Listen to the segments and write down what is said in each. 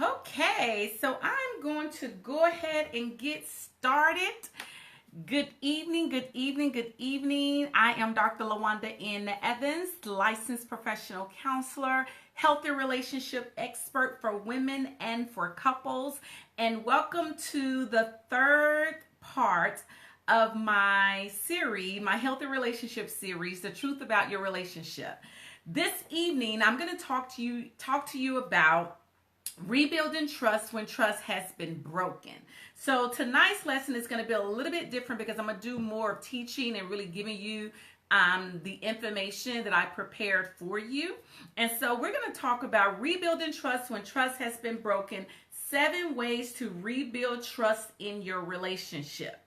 Okay, so I'm going to go ahead and get started. Good evening, good evening, good evening. I am Dr. LaWanda N. Evans, licensed professional counselor, healthy relationship expert for women and for couples. And welcome to the third part of my series, my healthy relationship series, The Truth About Your Relationship. This evening, I'm going to talk to you about rebuilding trust when trust has been broken. So tonight's lesson is going to be a little bit different because I'm going to do more of teaching and really giving you the information that I prepared for you. And so we're going to talk about rebuilding trust when trust has been broken, 7 ways to rebuild trust in your relationship.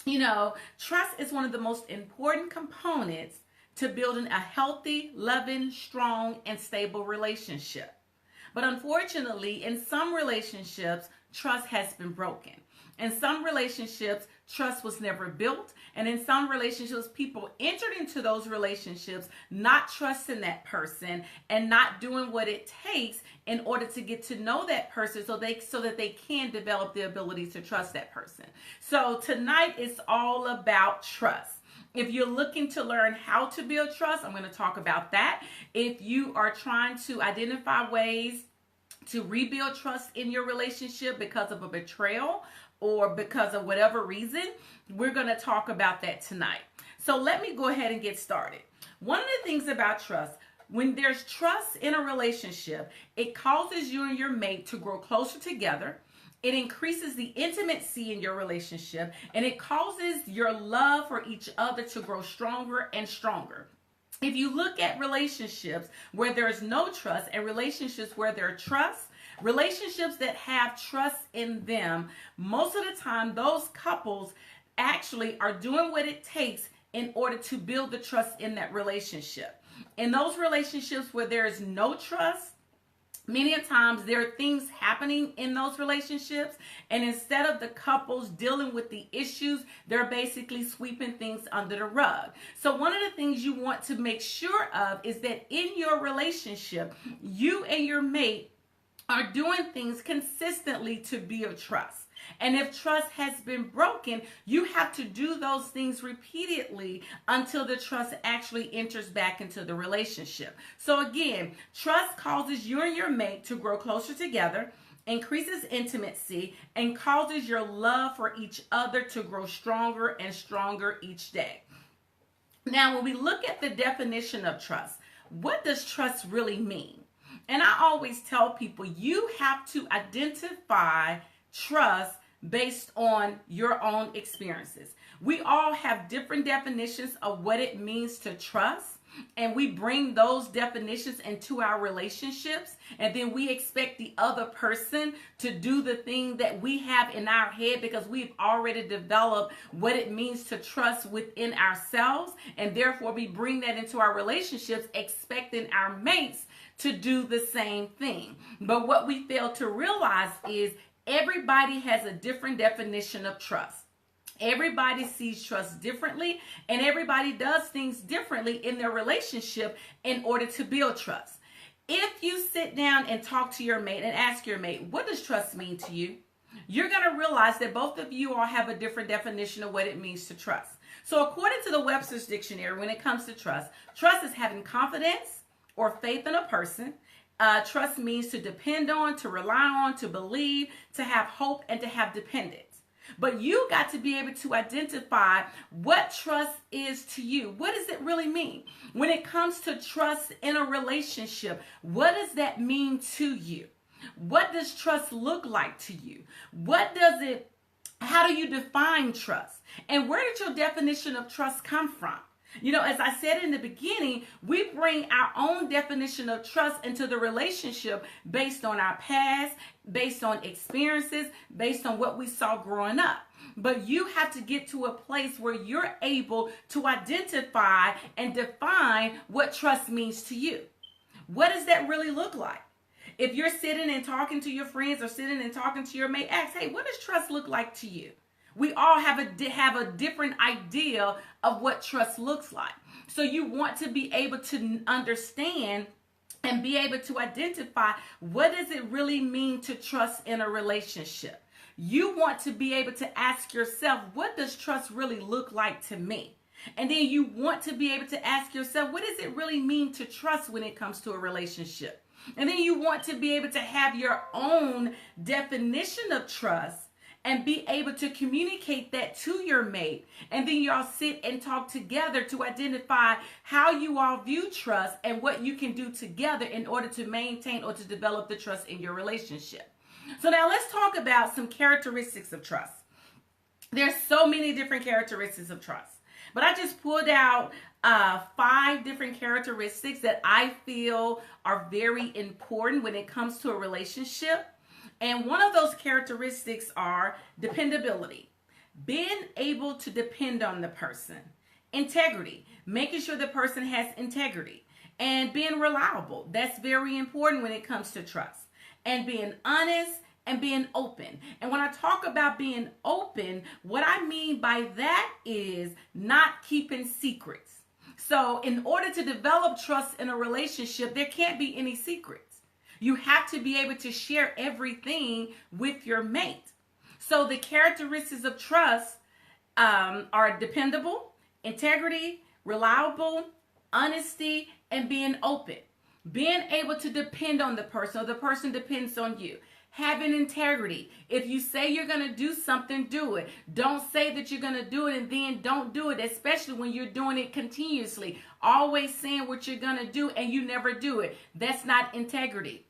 You know, trust is one of the most important components to building a healthy, loving, strong, and stable relationship. But unfortunately, in some relationships, trust has been broken. In some relationships, trust was never built. And in some relationships, people entered into those relationships not trusting that person and not doing what it takes in order to get to know that person so that they can develop the ability to trust that person. So tonight is all about trust. If you're looking to learn how to build trust, I'm going to talk about that. If you are trying to identify ways to rebuild trust in your relationship because of a betrayal or because of whatever reason, we're going to talk about that tonight. So let me go ahead and get started. One of the things about trust, when there's trust in a relationship, it causes you and your mate to grow closer together. It increases the intimacy in your relationship, and it causes your love for each other to grow stronger and stronger. If you look at relationships where there's no trust and relationships where there's trust, relationships that have trust in them, most of the time those couples actually are doing what it takes in order to build the trust in that relationship. In those relationships where there is no trust, many times there are things happening in those relationships, and instead of the couples dealing with the issues, they're basically sweeping things under the rug. So one of the things you want to make sure of is that in your relationship, you and your mate are doing things consistently to build trust. And if trust has been broken, you have to do those things repeatedly until the trust actually enters back into the relationship. So again, trust causes you and your mate to grow closer together, increases intimacy, and causes your love for each other to grow stronger and stronger each day. Now, when we look at the definition of trust, what does trust really mean? And I always tell people you have to identify trust based on your own experiences. We all have different definitions of what it means to trust, and we bring those definitions into our relationships, and then we expect the other person to do the thing that we have in our head because we've already developed what it means to trust within ourselves, and therefore we bring that into our relationships expecting our mates to do the same thing. But what we fail to realize is everybody has a different definition of trust. Everybody sees trust differently, and everybody does things differently in their relationship in order to build trust. If you sit down and talk to your mate and ask your mate, what does trust mean to you? You're going to realize that both of you all have a different definition of what it means to trust. So according to the Webster's Dictionary, when it comes to trust is having confidence or faith in a person. Trust means to depend on, to rely on, to believe, to have hope, and to have dependence. But you got to be able to identify what trust is to you. What does it really mean? When it comes to trust in a relationship, what does that mean to you? What does trust look like to you? How do you define trust? And where did your definition of trust come from? You know, as I said in the beginning, we bring our own definition of trust into the relationship based on our past, based on experiences, based on what we saw growing up. But you have to get to a place where you're able to identify and define what trust means to you. What does that really look like? If you're sitting and talking to your friends or sitting and talking to your mate, ask, hey, what does trust look like to you? We all have a different idea of what trust looks like. So you want to be able to understand and be able to identify what does it really mean to trust in a relationship. You want to be able to ask yourself, what does trust really look like to me? And then you want to be able to ask yourself, what does it really mean to trust when it comes to a relationship? And then you want to be able to have your own definition of trust and be able to communicate that to your mate. And then y'all sit and talk together to identify how you all view trust and what you can do together in order to maintain or to develop the trust in your relationship. So now let's talk about some characteristics of trust. There's so many different characteristics of trust, but I just pulled out 5 different characteristics that I feel are very important when it comes to a relationship. And one of those characteristics are dependability, being able to depend on the person, integrity, making sure the person has integrity, and being reliable. That's very important when it comes to trust, and being honest and being open. And when I talk about being open, what I mean by that is not keeping secrets. So in order to develop trust in a relationship, there can't be any secrets. You have to be able to share everything with your mate. So the characteristics of trust are dependable, integrity, reliable, honesty, and being open. Being able to depend on the person, or the person depends on you. Having integrity. If you say you're going to do something, do it. Don't say that you're going to do it and then don't do it, especially when you're doing it continuously. Always saying what you're going to do and you never do it. That's not integrity.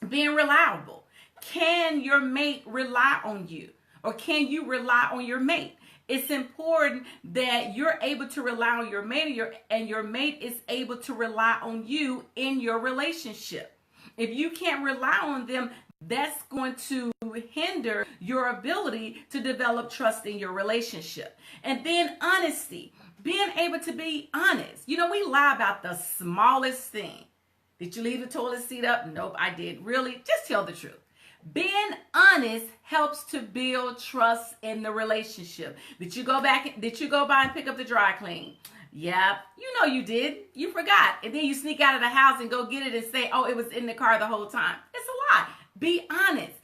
Being reliable. Can your mate rely on you? Or can you rely on your mate? It's important that you're able to rely on your mate, and your mate is able to rely on you in your relationship. If you can't rely on them, that's going to hinder your ability to develop trust in your relationship. And then honesty, being able to be honest. You know, we lie about the smallest thing. Did you leave the toilet seat up? Nope, I did. Really? Just tell the truth. Being honest helps to build trust in the relationship. Did you go by and pick up the dry clean? Yeah, you know you did. You forgot. And then you sneak out of the house and go get it and say, oh, it was in the car the whole time. It's a lie. Be honest.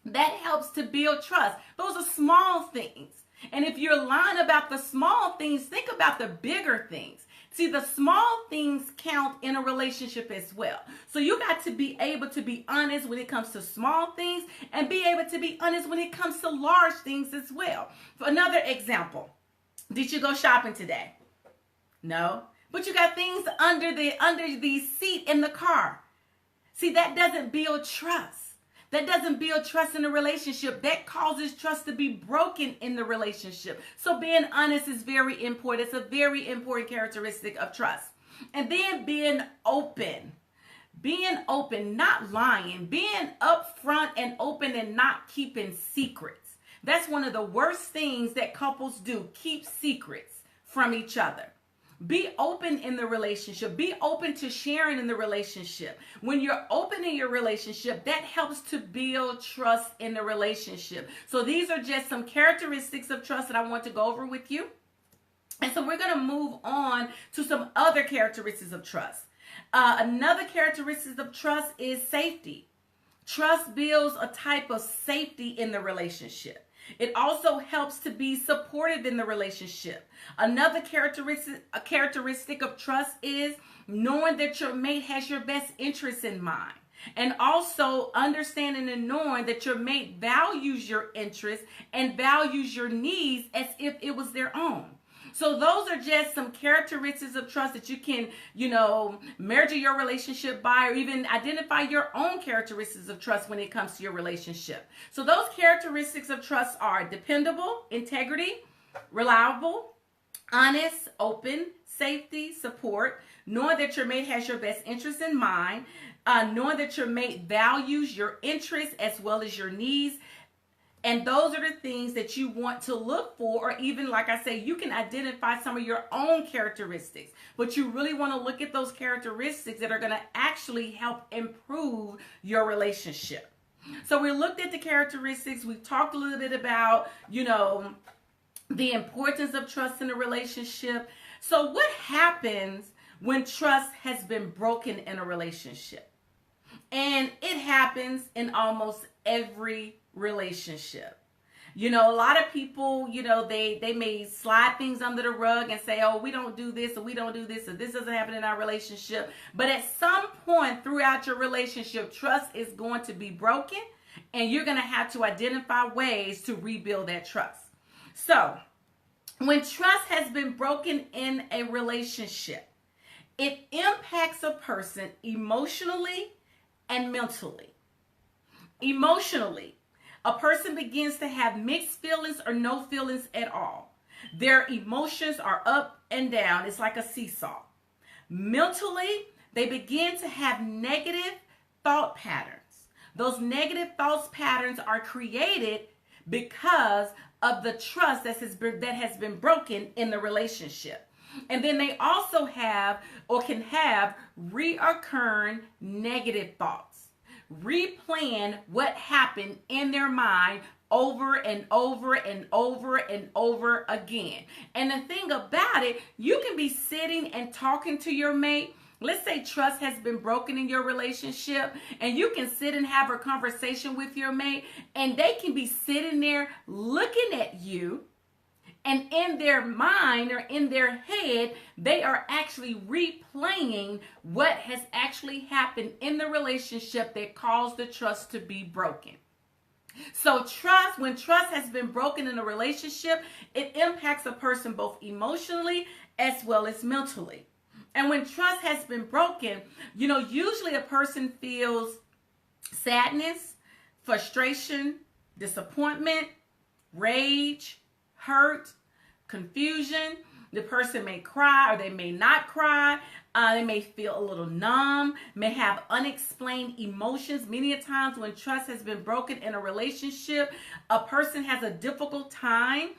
That helps to build trust. Those are small things. And if you're lying about the small things, think about the bigger things. See, the small things count in a relationship as well. So you got to be able to be honest when it comes to small things and be able to be honest when it comes to large things as well. For another example, did you go shopping today? No, but you got things under the seat in the car. See, that doesn't build trust. That doesn't build trust in a relationship. That causes trust to be broken in the relationship. So being honest is very important. It's a very important characteristic of trust. And then being open. Being open, not lying. Being upfront and open and not keeping secrets. That's one of the worst things that couples do. Keep secrets from each other. Be open in the relationship. Be open to sharing in the relationship. When you're open in your relationship, that helps to build trust in the relationship. So these are just some characteristics of trust that I want to go over with you. And so we're going to move on to some other characteristics of trust. Another characteristic of trust is safety. Trust builds a type of safety in the relationship. It also helps to be supportive in the relationship. Another characteristic of trust is knowing that your mate has your best interests in mind. And also understanding and knowing that your mate values your interests and values your needs as if it was their own. So those are just some characteristics of trust that you can, measure your relationship by, or even identify your own characteristics of trust when it comes to your relationship. So those characteristics of trust are dependable, integrity, reliable, honest, open, safety, support, knowing that your mate has your best interests in mind, knowing that your mate values your interests as well as your needs. And those are the things that you want to look for, or even, like I say, you can identify some of your own characteristics, but you really want to look at those characteristics that are going to actually help improve your relationship. So we looked at the characteristics. We've talked a little bit about, the importance of trust in a relationship. So what happens when trust has been broken in a relationship. And it happens in almost every relationship. You know, a lot of people, you know, they may slide things under the rug and say, oh, we don't do this, or we don't do this, or this doesn't happen in our relationship. But at some point throughout your relationship, trust is going to be broken, and you're going to have to identify ways to rebuild that trust. So when trust has been broken in a relationship, it impacts a person emotionally and mentally. Emotionally, a person begins to have mixed feelings or no feelings at all. Their emotions are up and down. It's like a seesaw. Mentally, they begin to have negative thought patterns. Those negative thought patterns are created because of the trust that has been broken in the relationship. And then they also have or can have reoccurring negative thoughts, replaying what happened in their mind over and over and over and over again. And the thing about it, you can be sitting and talking to your mate. Let's say trust has been broken in your relationship, and you can sit and have a conversation with your mate, and they can be sitting there looking at you, and in their mind or in their head, they are actually replaying what has actually happened in the relationship that caused the trust to be broken. So when trust has been broken in a relationship, it impacts a person both emotionally as well as mentally. And when trust has been broken, you know, usually a person feels sadness, frustration, disappointment, rage, hurt, confusion. The person may cry or they may not cry. They may feel a little numb, may have unexplained emotions. Many a times when trust has been broken in a relationship, a person has a difficult time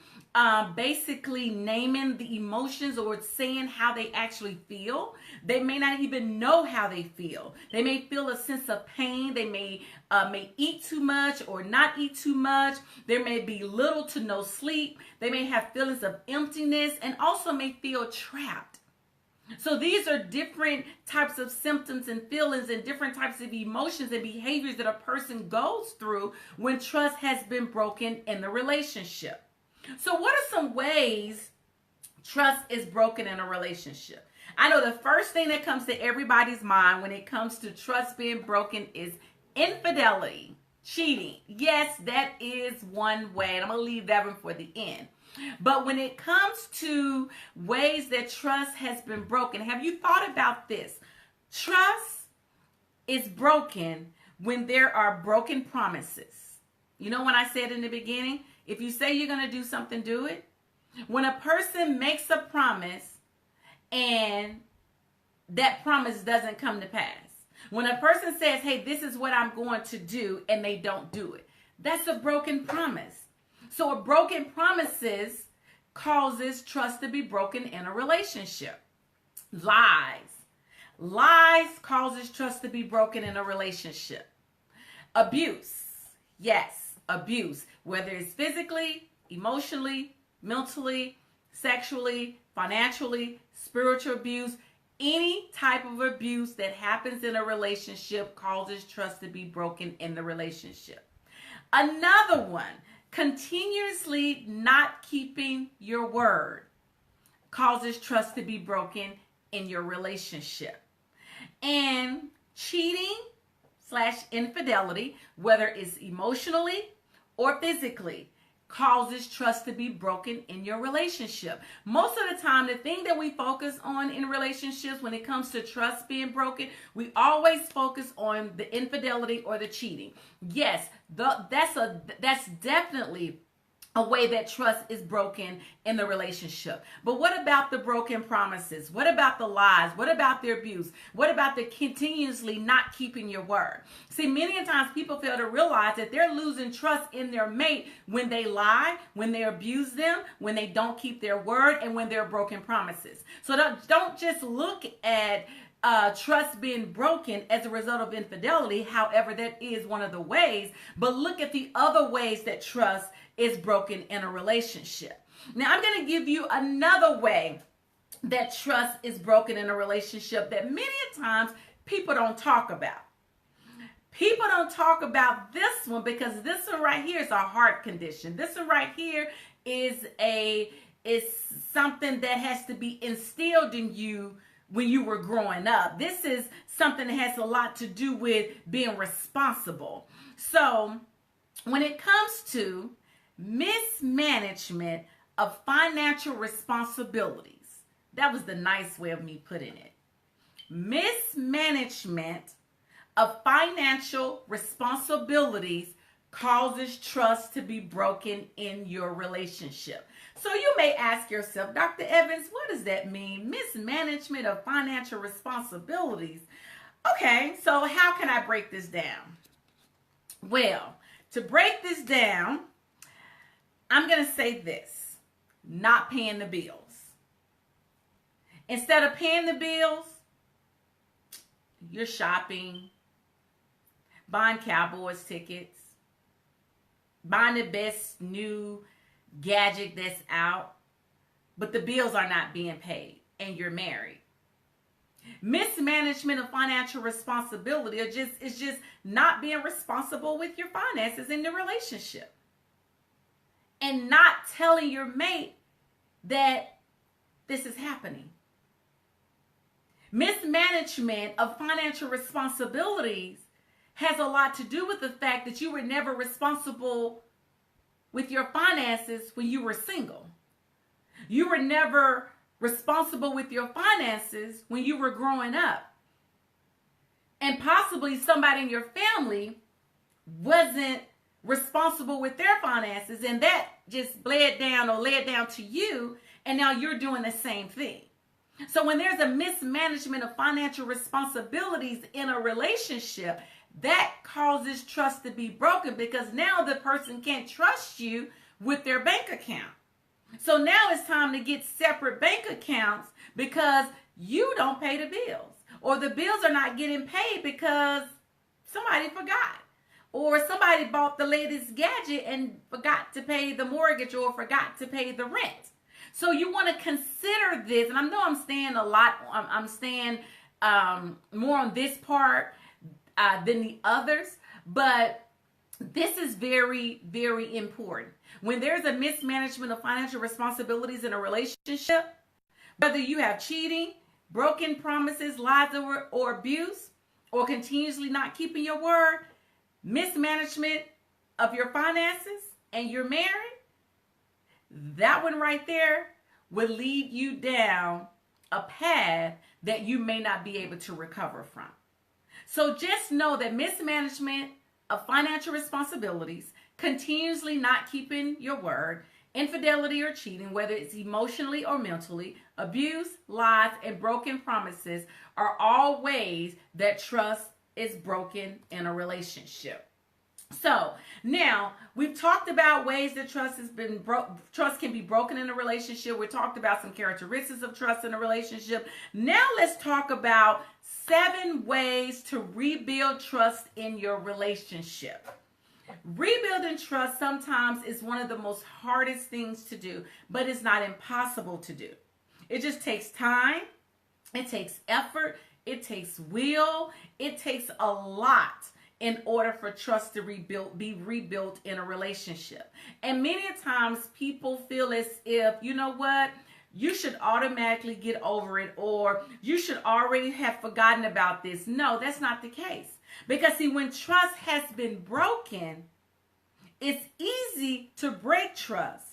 basically naming the emotions or saying how they actually feel. They may not even know how they feel. They may feel a sense of pain. They may eat too much or not eat too much. There may be little to no sleep. They may have feelings of emptiness and also may feel trapped. So these are different types of symptoms and feelings and different types of emotions and behaviors that a person goes through when trust has been broken in the relationship. So what are some ways trust is broken in a relationship? I know the first thing that comes to everybody's mind when it comes to trust being broken is infidelity, cheating. Yes, that is one way, and I'm going to leave that one for the end. But when it comes to ways that trust has been broken, have you thought about this? Trust is broken when there are broken promises. You know when I said in the beginning, if you say you're going to do something, do it. When a person makes a promise and that promise doesn't come to pass. When a person says, hey, this is what I'm going to do, and they don't do it. That's a broken promise. So a broken promises causes trust to be broken in a relationship. Lies causes trust to be broken in a relationship. Abuse. Yes, abuse. Whether it's physically, emotionally, mentally, sexually, financially, spiritual abuse, any type of abuse that happens in a relationship causes trust to be broken in the relationship. Another one, continuously not keeping your word causes trust to be broken in your relationship. And cheating / infidelity, whether it's emotionally or physically, causes trust to be broken in your relationship. Most of the time, the thing that we focus on in relationships when it comes to trust being broken, we always focus on the infidelity or the cheating. Yes, that's definitely a way that trust is broken in the relationship. But what about the broken promises? What about the lies? What about the abuse? What about the continuously not keeping your word? See, many times people fail to realize that they're losing trust in their mate when they lie, when they abuse them, when they don't keep their word, and when they're broken promises. So don't just look at trust being broken as a result of infidelity. However, that is one of the ways. But look at the other ways that trust is broken in a relationship. Now, I'm going to give you another way that trust is broken in a relationship that many times people don't talk about. People don't talk about this one because this one right here is a heart condition. This one right here is something that has to be instilled in you when you were growing up. This is something that has a lot to do with being responsible. So when it comes to mismanagement of financial responsibilities, that was the nice way of me putting it. Mismanagement of financial responsibilities causes trust to be broken in your relationship. So you may ask yourself, Dr. Evans, what does that mean? Mismanagement of financial responsibilities. Okay, so how can I break this down? Well, to break this down, I'm going to say this: not paying the bills. Instead of paying the bills, you're shopping, buying Cowboys tickets, buying the best new gadget that's out, but the bills are not being paid and you're married. Mismanagement of financial responsibility is just not being responsible with your finances in the relationship and not telling your mate that this is happening. Mismanagement of financial responsibilities has a lot to do with the fact that you were never responsible with your finances when you were single. You were never responsible with your finances when you were growing up. And possibly somebody in your family wasn't responsible with their finances, and that just bled down or led down to you, and now you're doing the same thing. So when there's a mismanagement of financial responsibilities in a relationship, that causes trust to be broken because now the person can't trust you with their bank account. So now it's time to get separate bank accounts because you don't pay the bills, or the bills are not getting paid because somebody forgot, or somebody bought the latest gadget and forgot to pay the mortgage or forgot to pay the rent. So you want to consider this, and I know I'm staying more on this part than the others, but this is very, very important. When there's a mismanagement of financial responsibilities in a relationship, whether you have cheating, broken promises, lies, or abuse, or continuously not keeping your word, mismanagement of your finances, and you're married, that one right there will lead you down a path that you may not be able to recover from. So just know that mismanagement of financial responsibilities, continuously not keeping your word, infidelity or cheating, whether it's emotionally or mentally, abuse, lies, and broken promises are all ways that trust is broken in a relationship. So now we've talked about ways that trust can be broken in a relationship. We talked about some characteristics of trust in a relationship. Now let's talk about 7 ways to rebuild trust in your relationship. Rebuilding trust sometimes is one of the most hardest things to do, but it's not impossible to do. It just takes time. It takes effort. It takes will. It takes a lot in order for trust to be rebuilt in a relationship. And many times people feel as if, you know what, you should automatically get over it, or you should already have forgotten about this. No, that's not the case. Because see, when trust has been broken, it's easy to break trust,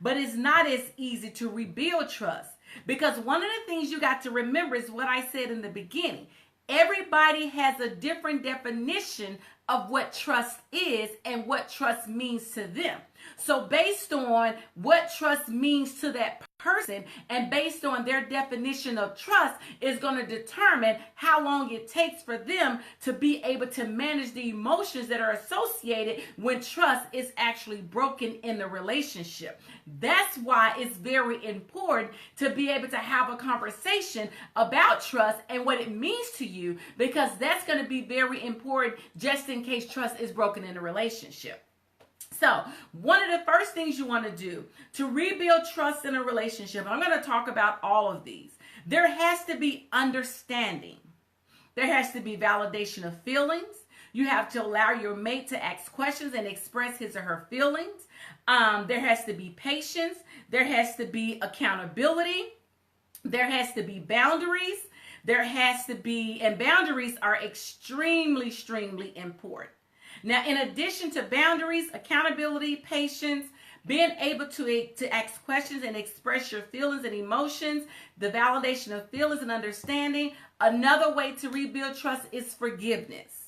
but it's not as easy to rebuild trust. Because one of the things you got to remember is what I said in the beginning. Everybody has a different definition of what trust is and what trust means to them. So based on what trust means to that person and based on their definition of trust is going to determine how long it takes for them to be able to manage the emotions that are associated when trust is actually broken in the relationship. That's why it's very important to be able to have a conversation about trust and what it means to you, because that's going to be very important just in case trust is broken in a relationship. So one of the first things you want to do to rebuild trust in a relationship, I'm going to talk about all of these. There has to be understanding. There has to be validation of feelings. You have to allow your mate to ask questions and express his or her feelings. There has to be patience. There has to be accountability. There has to be boundaries. There has to be, and boundaries are extremely, extremely important. Now, in addition to boundaries, accountability, patience, being able to ask questions and express your feelings and emotions, the validation of feelings and understanding, another way to rebuild trust is forgiveness.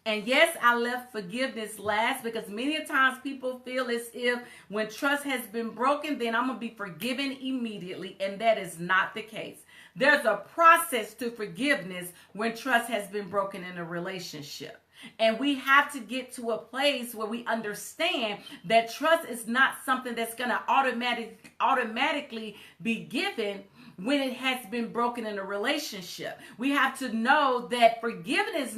And yes, I left forgiveness last because many times people feel as if when trust has been broken, then I'm going to be forgiven immediately. And that is not the case. There's a process to forgiveness when trust has been broken in a relationship. And we have to get to a place where we understand that trust is not something that's going to automatically be given when it has been broken in a relationship. We have to know that forgiveness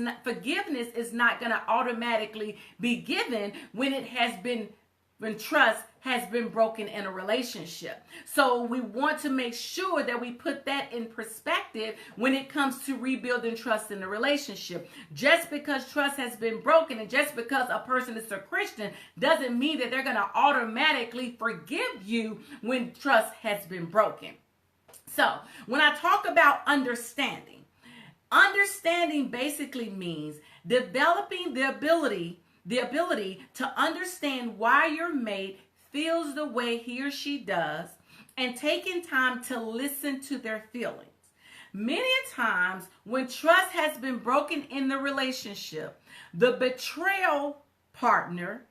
is not going to automatically be given when trust has been broken in a relationship. So we want to make sure that we put that in perspective when it comes to rebuilding trust in a relationship. Just because trust has been broken and just because a person is a Christian doesn't mean that they're going to automatically forgive you when trust has been broken. So when I talk about understanding basically means developing the ability to understand why your mate feels the way he or she does and taking time to listen to their feelings. Many times when trust has been broken in the relationship, the betrayal partner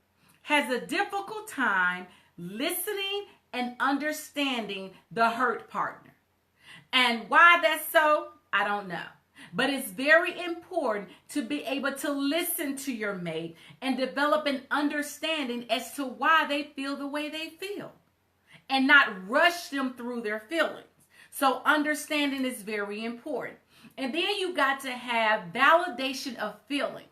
has a difficult time listening and understanding the hurt partner. And why that's so, I don't know. But it's very important to be able to listen to your mate and develop an understanding as to why they feel the way they feel and not rush them through their feelings. So understanding is very important. And then you got to have validation of feelings.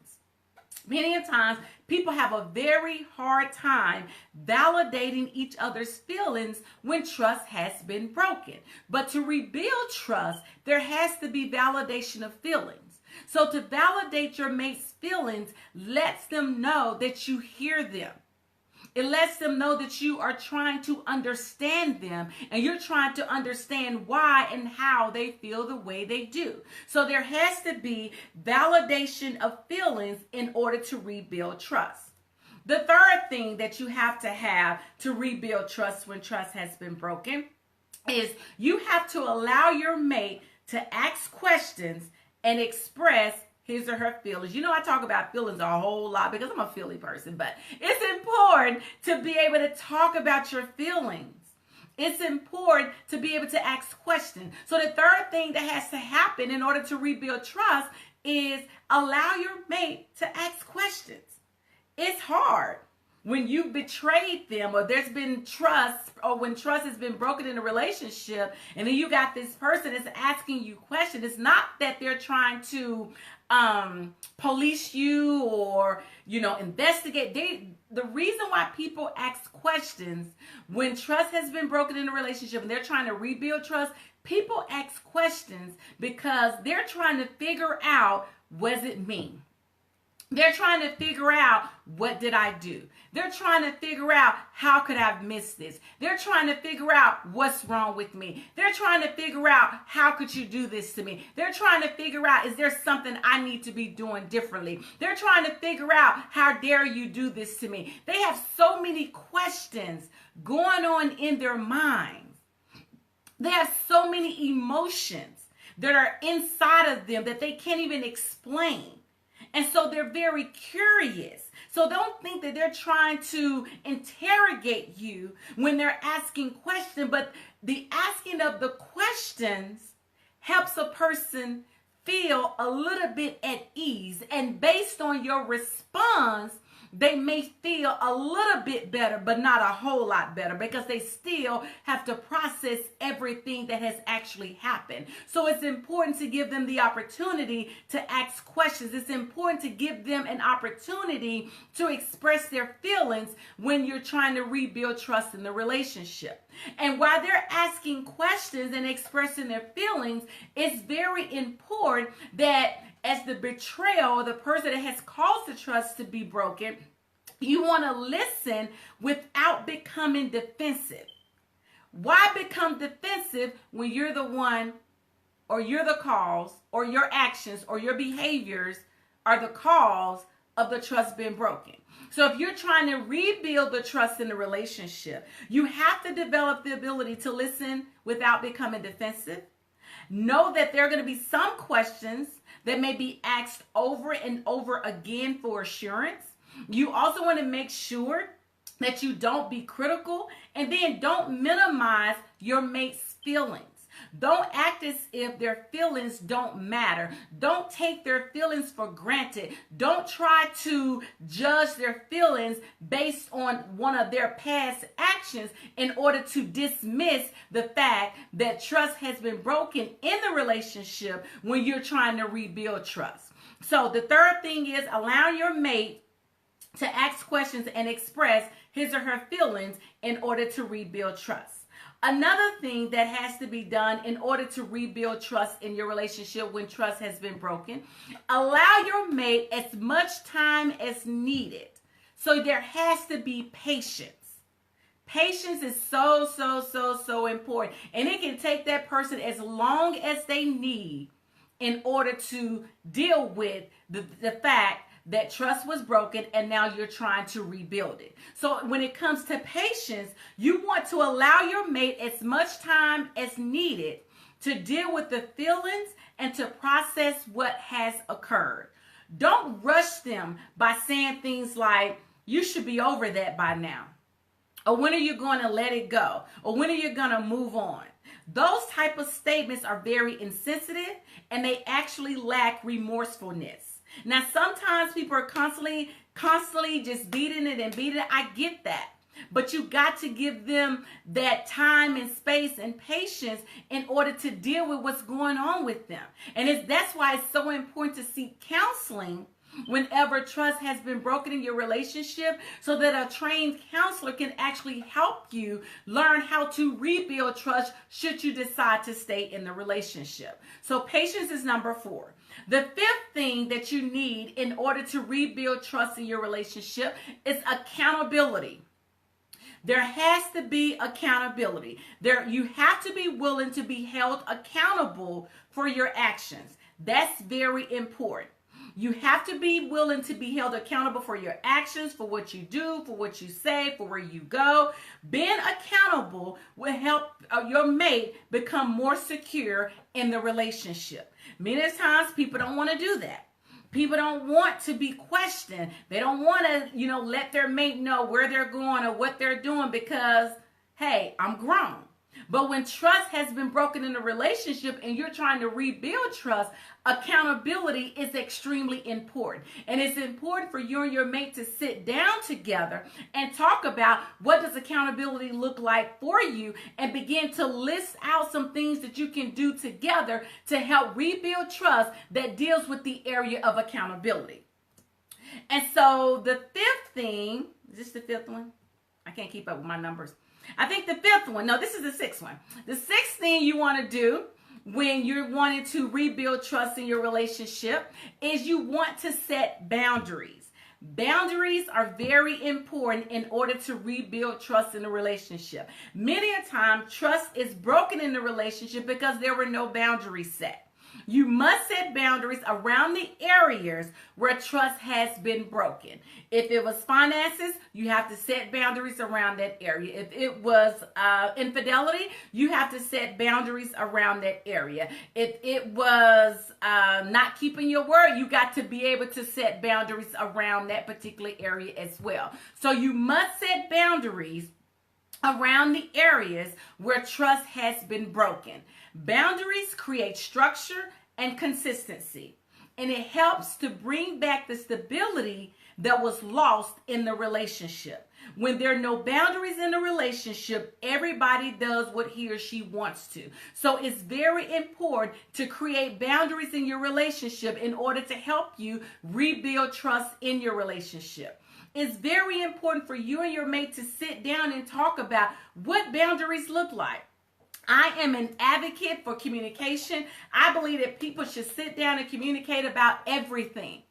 Many times people have a very hard time validating each other's feelings when trust has been broken. But to rebuild trust, there has to be validation of feelings. So to validate your mate's feelings lets them know that you hear them. It lets them know that you are trying to understand them and you're trying to understand why and how they feel the way they do. So there has to be validation of feelings in order to rebuild trust. The third thing that you have to rebuild trust when trust has been broken is you have to allow your mate to ask questions and express his or her feelings. You know, I talk about feelings a whole lot because I'm a feely person, but it's important to be able to talk about your feelings. It's important to be able to ask questions. So the third thing that has to happen in order to rebuild trust is allow your mate to ask questions. It's hard when you've betrayed them or there's been trust or when trust has been broken in a relationship and then you got this person that's asking you questions. It's not that they're trying to police you or, investigate. The reason why people ask questions when trust has been broken in a relationship and they're trying to rebuild trust, people ask questions because they're trying to figure out, was it me? They're trying to figure out, what did I do? They're trying to figure out, how could I have missed this? They're trying to figure out what's wrong with me. They're trying to figure out, how could you do this to me? They're trying to figure out, is there something I need to be doing differently? They're trying to figure out, how dare you do this to me? They have so many questions going on in their minds. They have so many emotions that are inside of them that they can't even explain. And so they're very curious. So don't think that they're trying to interrogate you when they're asking questions, but the asking of the questions helps a person feel a little bit at ease. And based on your response, they may feel a little bit better, but not a whole lot better, because they still have to process everything that has actually happened. So it's important to give them the opportunity to ask questions. It's important to give them an opportunity to express their feelings when you're trying to rebuild trust in the relationship. And while they're asking questions and expressing their feelings, it's very important that as the betrayal, the person that has caused the trust to be broken, you want to listen without becoming defensive. Why become defensive when you're the one, or you're the cause, or your actions or your behaviors are the cause of the trust being broken? So if you're trying to rebuild the trust in the relationship, you have to develop the ability to listen without becoming defensive. Know that there are going to be some questions that may be asked over and over again for assurance. You also want to make sure that you don't be critical, and then don't minimize your mate's feelings. Don't act as if their feelings don't matter. Don't take their feelings for granted. Don't try to judge their feelings based on one of their past actions in order to dismiss the fact that trust has been broken in the relationship when you're trying to rebuild trust. So the third thing is allow your mate to ask questions and express his or her feelings in order to rebuild trust. Another thing that has to be done in order to rebuild trust in your relationship when trust has been broken, allow your mate as much time as needed. So there has to be patience. Patience is so important. And it can take that person as long as they need in order to deal with the fact that trust was broken and now you're trying to rebuild it. So when it comes to patience, you want to allow your mate as much time as needed to deal with the feelings and to process what has occurred. Don't rush them by saying things like, you should be over that by now. Or when are you going to let it go? Or when are you going to move on? Those type of statements are very insensitive and they actually lack remorsefulness. Now, sometimes people are constantly just beating it. I get that. But you got to give them that time and space and patience in order to deal with what's going on with them. And that's why it's so important to seek counseling whenever trust has been broken in your relationship, so that a trained counselor can actually help you learn how to rebuild trust should you decide to stay in the relationship. So patience is number 4. The fifth thing that you need in order to rebuild trust in your relationship is accountability. There has to be accountability. You have to be willing to be held accountable for your actions. That's very important. You have to be willing to be held accountable for your actions, for what you do, for what you say, for where you go. Being accountable will help your mate become more secure in the relationship. Many times people don't want to do that. People don't want to be questioned. They don't want to, let their mate know where they're going or what they're doing because, hey, I'm grown. But when trust has been broken in a relationship and you're trying to rebuild trust, accountability is extremely important. And it's important for you and your mate to sit down together and talk about what does accountability look like for you, and begin to list out some things that you can do together to help rebuild trust that deals with the area of accountability. And so the fifth thing, is this the fifth one? I can't keep up with my numbers. I think the fifth one, no, this is the sixth one. The sixth thing you want to do when you're wanting to rebuild trust in your relationship is you want to set boundaries. Boundaries are very important in order to rebuild trust in a relationship. Many a time, trust is broken in the relationship because there were no boundaries set. You must set boundaries around the areas where trust has been broken. If it was finances, you have to set boundaries around that area. If it was infidelity, you have to set boundaries around that area. If it was not keeping your word, you got to be able to set boundaries around that particular area as well. So you must set boundaries around the areas where trust has been broken. Boundaries create structure and consistency, and it helps to bring back the stability that was lost in the relationship. When there are no boundaries in the relationship, everybody does what he or she wants to. So it's very important to create boundaries in your relationship in order to help you rebuild trust in your relationship. It's very important for you and your mate to sit down and talk about what boundaries look like. I am an advocate for communication. I believe that people should sit down and communicate about everything.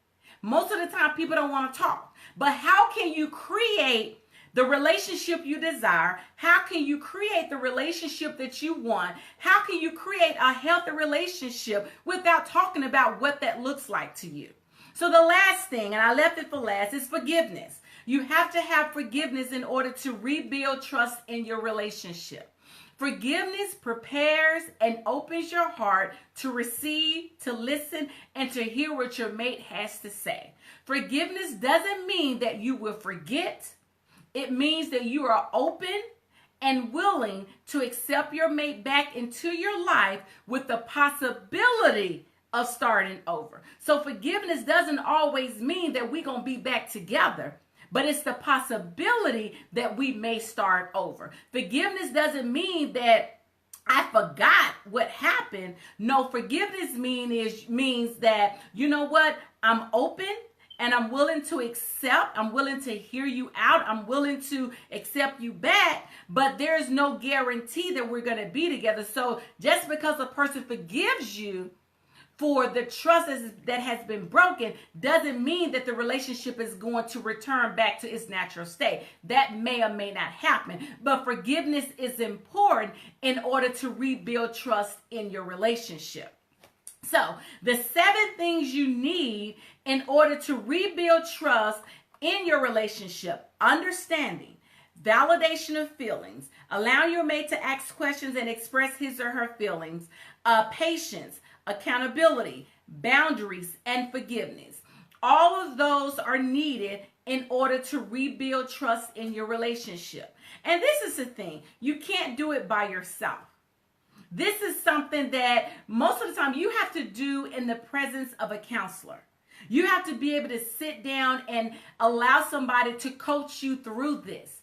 Most of the time, people don't want to talk. But how can you create the relationship you desire? How can you create the relationship that you want? How can you create a healthy relationship without talking about what that looks like to you? So the last thing, and I left it for last, is forgiveness. You have to have forgiveness in order to rebuild trust in your relationship. Forgiveness prepares and opens your heart to receive, to listen, and to hear what your mate has to say. Forgiveness doesn't mean that you will forget. It means that you are open and willing to accept your mate back into your life with the possibility of starting over. So forgiveness doesn't always mean that we're going to be back together, but it's the possibility that we may start over. Forgiveness doesn't mean that I forgot what happened. No, forgiveness means that, you know what, I'm open and I'm willing to accept. I'm willing to hear you out. I'm willing to accept you back, but there's no guarantee that we're going to be together. So just because a person forgives you for the trust that has been broken doesn't mean that the relationship is going to return back to its natural state. That may or may not happen, but forgiveness is important in order to rebuild trust in your relationship. So the 7 things you need in order to rebuild trust in your relationship: understanding, validation of feelings, allowing your mate to ask questions and express his or her feelings, patience, accountability, boundaries, and forgiveness. All of those are needed in order to rebuild trust in your relationship. And this is the thing, you can't do it by yourself. This is something that most of the time you have to do in the presence of a counselor. You have to be able to sit down and allow somebody to coach you through this,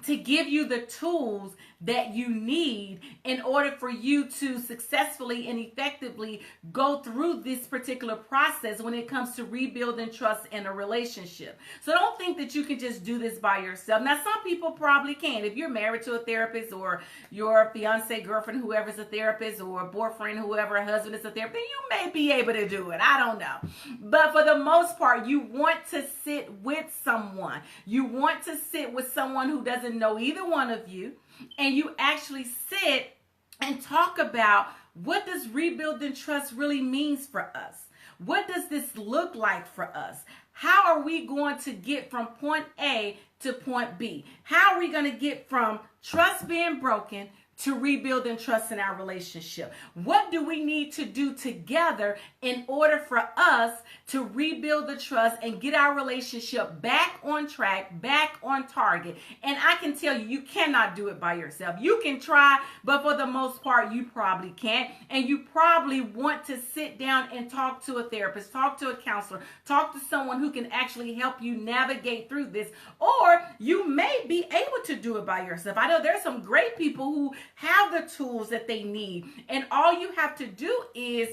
to give you the tools that you need in order for you to successfully and effectively go through this particular process when it comes to rebuilding trust in a relationship. So don't think that you can just do this by yourself. Now, some people probably can. If you're married to a therapist, or your fiance, girlfriend, whoever's a therapist, or a boyfriend, whoever, a husband is a therapist, then you may be able to do it. I don't know. But for the most part, you want to sit with someone. You want to sit with someone who doesn't know either one of you, and you actually sit and talk about, what does rebuilding trust really means for us? What does this look like for us? How are we going to get from point A to point B? How are we going to get from trust being broken to rebuilding trust in our relationship? What do we need to do together in order for us to rebuild the trust and get our relationship back on track, back on target? And I can tell you, you cannot do it by yourself. You can try, but for the most part, you probably can't. And you probably want to sit down and talk to a therapist, talk to a counselor, talk to someone who can actually help you navigate through this. Or you may be able to do it by yourself. I know there's some great people who have the tools that they need, and all you have to do is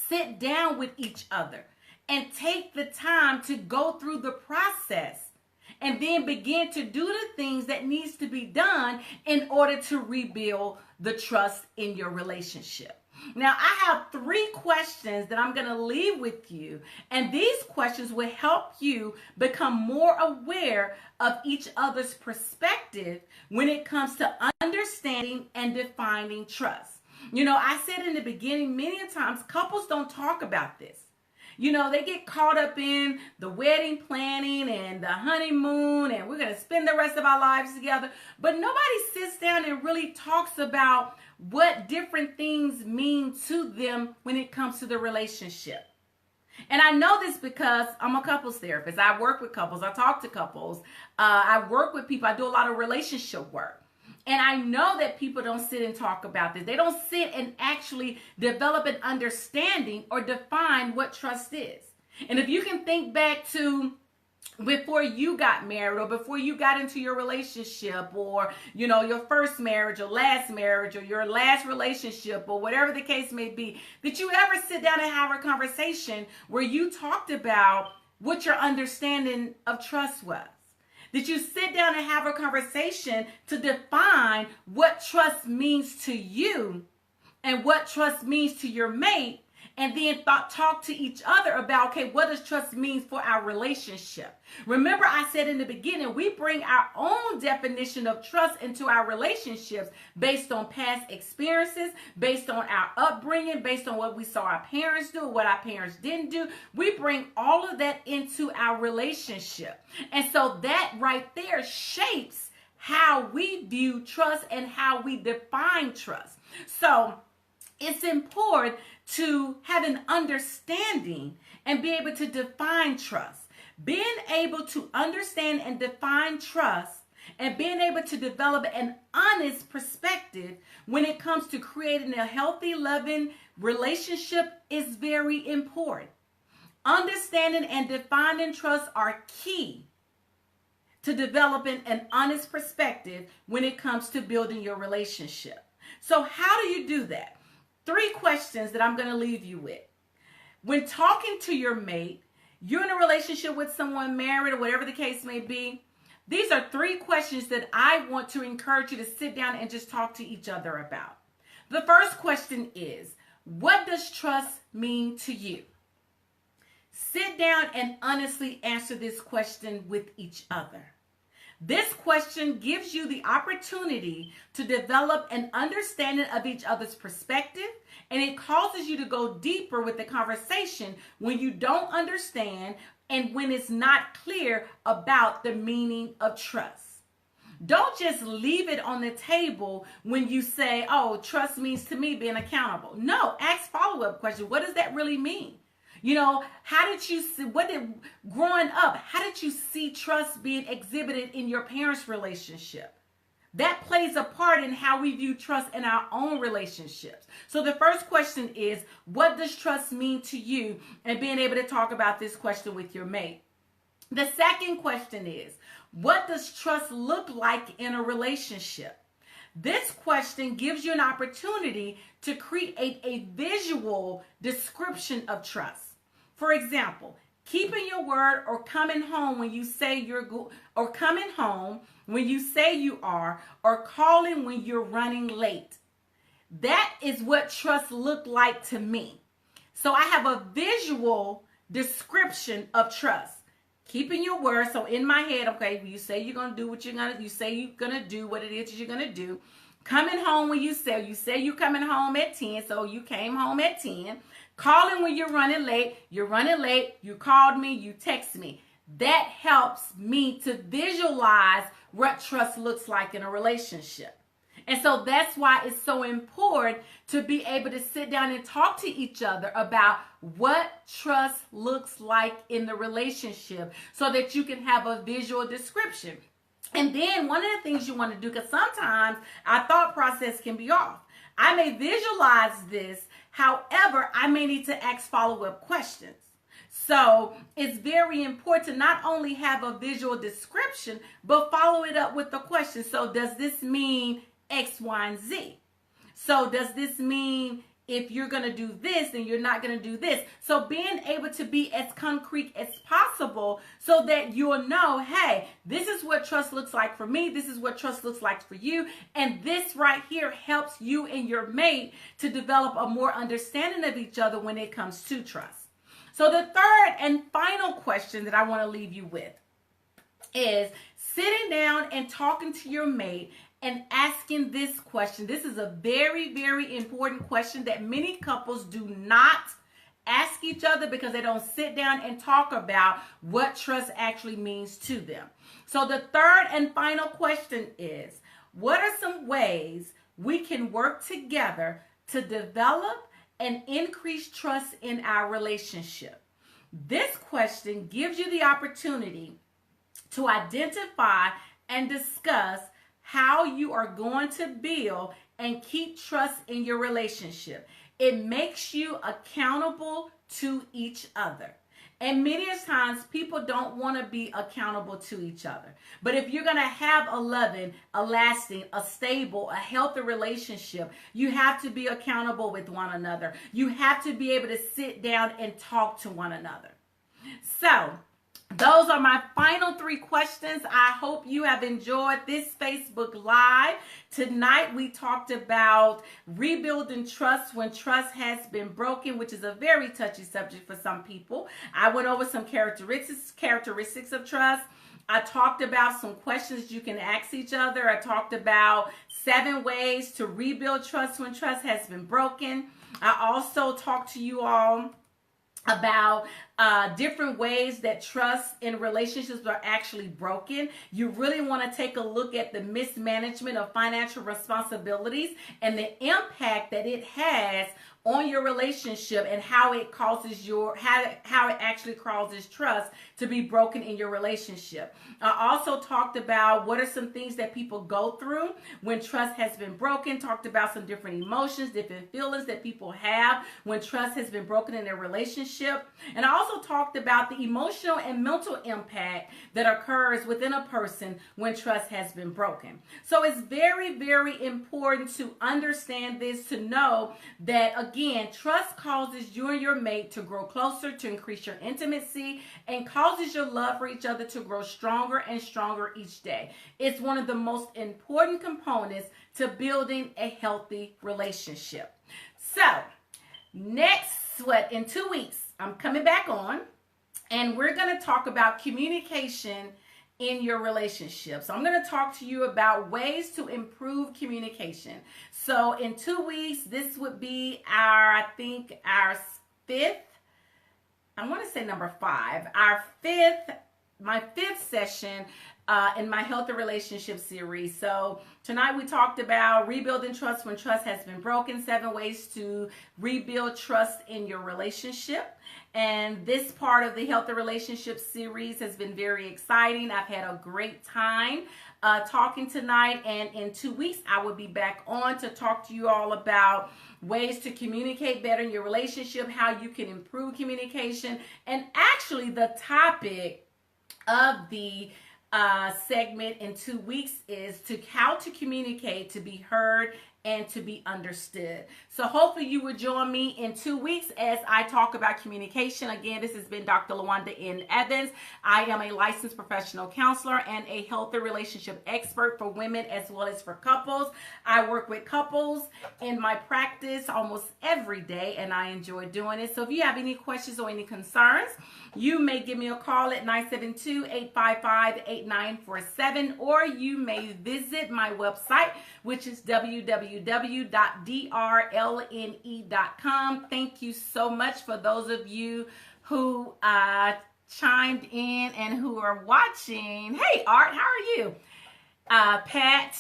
sit down with each other and take the time to go through the process, and then begin to do the things that needs to be done in order to rebuild the trust in your relationship. Now, I have 3 questions that I'm going to leave with you, and these questions will help you become more aware of each other's perspective when it comes to understanding and defining trust. You know, I said in the beginning, many times couples don't talk about this. You know, they get caught up in the wedding planning and the honeymoon, and we're going to spend the rest of our lives together. But nobody sits down and really talks about what different things mean to them when it comes to the relationship. And I know this because I'm a couples therapist. I work with couples. I talk to couples. I work with people. I do a lot of relationship work. And I know that people don't sit and talk about this. They don't sit and actually develop an understanding or define what trust is. And if you can think back to before you got married or before you got into your relationship, or your first marriage or your last relationship, or whatever the case may be, did you ever sit down and have a conversation where you talked about what your understanding of trust was? Did you sit down and have a conversation to define what trust means to you and what trust means to your mate? And then talk to each other about, okay, what does trust mean for our relationship? Remember, I said in the beginning, we bring our own definition of trust into our relationships based on past experiences, based on our upbringing, based on what we saw our parents do, what our parents didn't do. We bring all of that into our relationship. And so that right there shapes how we view trust and how we define trust. So it's important to have an understanding and be able to define trust. Being able to understand and define trust and being able to develop an honest perspective when it comes to creating a healthy, loving relationship is very important. Understanding and defining trust are key to developing an honest perspective when it comes to building your relationship. So how do you do that? 3 questions that I'm going to leave you with. When talking to your mate, you're in a relationship with someone, married or whatever the case may be, these are 3 questions that I want to encourage you to sit down and just talk to each other about. The first question is, what does trust mean to you? Sit down and honestly answer this question with each other. This question gives you the opportunity to develop an understanding of each other's perspective, and it causes you to go deeper with the conversation when you don't understand and when it's not clear about the meaning of trust. Don't just leave it on the table when you say, oh, trust means to me being accountable. No, ask follow-up questions. What does that really mean? How did you see, growing up, how did you see trust being exhibited in your parents' relationship? That plays a part in how we view trust in our own relationships. So the first question is, what does trust mean to you? And being able to talk about this question with your mate. The second question is, what does trust look like in a relationship? This question gives you an opportunity to create a visual description of trust. For example, keeping your word or coming home when you say or coming home when you say you are, or calling when you're running late. That is what trust looked like to me. So I have a visual description of trust. Keeping your word. So in my head, okay, you say you're going to do what you say you're going to do what it is you're going to do. Coming home when you say you're coming home at 10, so you came home at 10. Calling when you're running late, you called me, you text me. That helps me to visualize what trust looks like in a relationship. And so that's why it's so important to be able to sit down and talk to each other about what trust looks like in the relationship so that you can have a visual description. And then one of the things you want to do, because sometimes our thought process can be off. I may visualize this, however, I may need to ask follow-up questions. So it's very important to not only have a visual description, but follow it up with the question. So does this mean X, Y, and Z? So does this mean if you're going to do this, then you're not going to do this? So being able to be as concrete as possible so that you'll know, hey, this is what trust looks like for me. This is what trust looks like for you. And this right here helps you and your mate to develop a more understanding of each other when it comes to trust. So the third and final question that I want to leave you with is sitting down and talking to your mate and asking this question. This is a very, very important question that many couples do not ask each other because they don't sit down and talk about what trust actually means to them. So the third and final question is, what are some ways we can work together to develop and increase trust in our relationship? This question gives you the opportunity to identify and discuss how you are going to build and keep trust in your relationship. It makes you accountable to each other. And many times people don't want to be accountable to each other. But if you're going to have a loving, a lasting, a stable, a healthy relationship, you have to be accountable with one another. You have to be able to sit down and talk to one another. So, those are my final 3 questions. I hope you have enjoyed this Facebook Live. Tonight we talked about rebuilding trust when trust has been broken, which is a very touchy subject for some people. I went over some characteristics of trust. I talked about some questions you can ask each other. I talked about 7 ways to rebuild trust when trust has been broken. I also talked to you all about different ways that trust in relationships are actually broken. You really want to take a look at the mismanagement of financial responsibilities and the impact that it has on your relationship and how it causes how it actually causes trust to be broken in your relationship. I also talked about what are some things that people go through when trust has been broken. Talked about some different emotions, different feelings that people have when trust has been broken in their relationship. And I also talked about the emotional and mental impact that occurs within a person when trust has been broken. So it's very, very important to understand this, to know that, again, trust causes you and your mate to grow closer, to increase your intimacy, and causes your love for each other to grow stronger and stronger each day. It's one of the most important components to building a healthy relationship. So, in 2 weeks, I'm coming back on, and we're going to talk about communication in your relationship. So I'm going to talk to you about ways to improve communication. So in 2 weeks, this would be our 5th, I want to say number 5, my 5th session in my Healthy Relationship series. So tonight we talked about rebuilding trust when trust has been broken, 7 ways to rebuild trust in your relationship. And this part of the Healthy Relationship series has been very exciting. I've had a great time talking tonight. And in 2 weeks, I will be back on to talk to you all about ways to communicate better in your relationship, how you can improve communication. And actually, the topic of the segment in 2 weeks is how to communicate, to be heard, and to be understood. So hopefully you will join me in 2 weeks as I talk about communication. Again, this has been Dr. LaWanda N. Evans. I am a licensed professional counselor and a healthy relationship expert for women as well as for couples. I work with couples in my practice almost every day, and I enjoy doing it. So if you have any questions or any concerns, you may give me a call at 972-855-8947, or you may visit my website, which is www.drlne.com. Thank you so much for those of you who chimed in and who are watching. Hey, Art, how are you? Pat,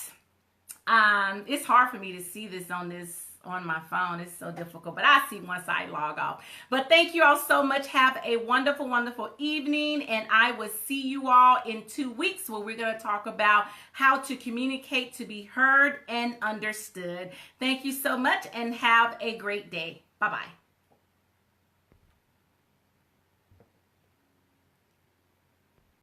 it's hard for me to see this on my phone. It's so difficult, but I see once I log off. But thank you all so much. Have a wonderful, wonderful evening, and I will see you all in 2 weeks where we're going to talk about how to communicate to be heard and understood. Thank you so much, and have a great day. Bye-bye.